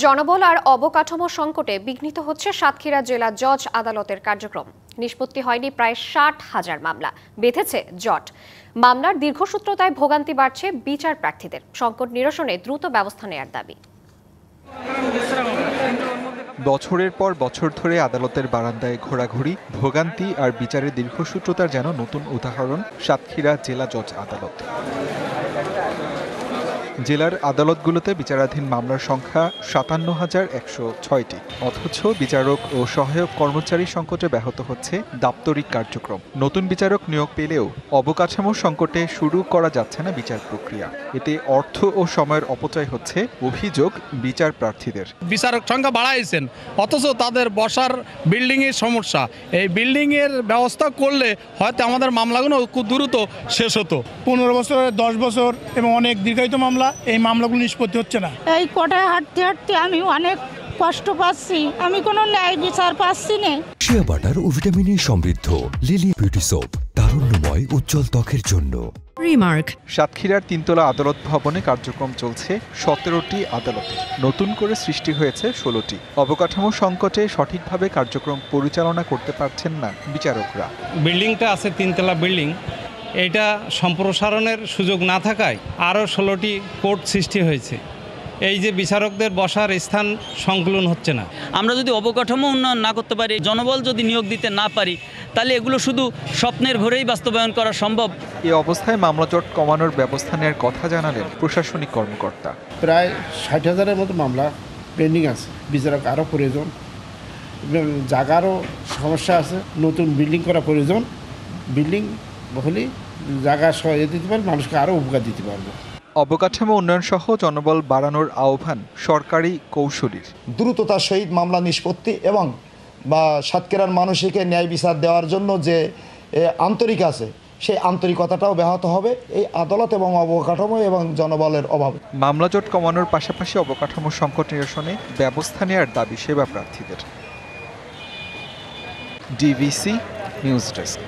জনবল আর অবকাঠামো সংকটে বিঘ্নিত হচ্ছে সাতক্ষীরা জেলা জজ আদালতের কার্যক্রম। নিষ্পত্তি হয়নি প্রায় 60,000 মামলা, বেঁধেছে জট। মামলার দীর্ঘসূত্রতায় ভোগান্তি বাড়ছে বিচার প্রার্থীদের। সংকট নিরসনে দ্রুত ব্যবস্থা নেয়ার দাবি। বছরের পর বছর ধরে আদালতের বারান্দায় ঘোরাঘুরি, ভোগান্তি আর বিচারের দীর্ঘসূত্রতার যেন নতুন উদাহরণ সাতক্ষীরা জেলা জজ আদালত। জেলার আদালতগুলোতে বিচারাধীন মামলার সংখ্যা 57,106টি, অথচ বিচারক ও সহায়ক কর্মচারী সংকটে ব্যাহত হচ্ছে দাপ্তরিক কার্যক্রম। নতুন বিচারক নিয়োগ পেলেও অবকাঠামো সংকটে শুরু করা যাচ্ছে না বিচার প্রক্রিয়া। এতে অর্থ ও সময়ের অপচয় হচ্ছে অভিযোগ বিচার প্রার্থীদের। বিচারক সংখ্যা বাড়াইছেন, অথচ তাদের বসার বিল্ডিং এর সমস্যা। এই বিল্ডিং এর ব্যবস্থা করলে হয়তো আমাদের মামলাগুলো খুব দ্রুত শেষ হতো। 15 বছর 10 বছর এবং অনেক দীর্ঘায়িত মামলা, এই মামলাগুলো নিষ্পত্তি হচ্ছে না। এই কোর্টে হাঁটতে হাঁটতে আমি অনেক কষ্ট পাচ্ছি, আমি কোনো ন্যায় বিচার পাচ্ছি না। শিয়া বাটার ও ভিটামিনে সমৃদ্ধ লিলি বিউটি সোপ, তারুণ্যময় উজ্জ্বল ত্বকের জন্য। রিমার্ক। সাতক্ষীরার তিনতলা আদালত ভবনে কার্যক্রম চলছে 17টি আদালতে, নতুন করে সৃষ্টি হয়েছে 16টি। অবকাঠামো সংকটে সঠিকভাবে কার্যক্রম পরিচালনা করতে পারছেন না বিচারকরা। বিল্ডিংটা আছে তিনতলা বিল্ডিং, এটা সম্প্রসারণের সুযোগ না থাকায় আরও 16টি কোর্ট সৃষ্টি হয়েছে। এই যে বিচারকদের বসার স্থান সংকুলন হচ্ছে না। আমরা যদি অবকাঠামো উন্নয়ন না করতে পারি, জনবল যদি নিয়োগ দিতে না পারি, তাহলে এগুলো শুধু স্বপ্নের ঘরেই বাস্তবায়ন করা সম্ভব। এই অবস্থায় মামলা জট কমানোর ব্যবস্থা নেওয়ার কথা জানালেন প্রশাসনিক কর্মকর্তা। প্রায় 60,000-এর মতো মামলা পেন্ডিং আছে, বিচারক আরও প্রয়োজন, জায়গারও সমস্যা আছে, নতুন বিল্ডিং করা প্রয়োজন। বিল্ডিং হলে জায়গা দিতে পারবে, মানুষকে আরও উপকার দিতে পারবে। অবকাঠামো উন্নয়ন সহ জনবল বাড়ানোর আহ্বান সরকারি কৌশলীর। দ্রুততার সহিত মামলা নিষ্পত্তি এবং সাতক্ষীরার মানুষকে ন্যায় বিচার দেওয়ার জন্য যে আন্তরিক আছে, সেই আন্তরিকতাটাও ব্যাহত হবে এই আদালত এবং অবকাঠামো এবং জনবলের অভাবে। মামলা জট কমানোর পাশাপাশি অবকাঠামো সংকট নিরসনে ব্যবস্থা নেওয়ার দাবি সেবা প্রার্থীদের। DVC news desk.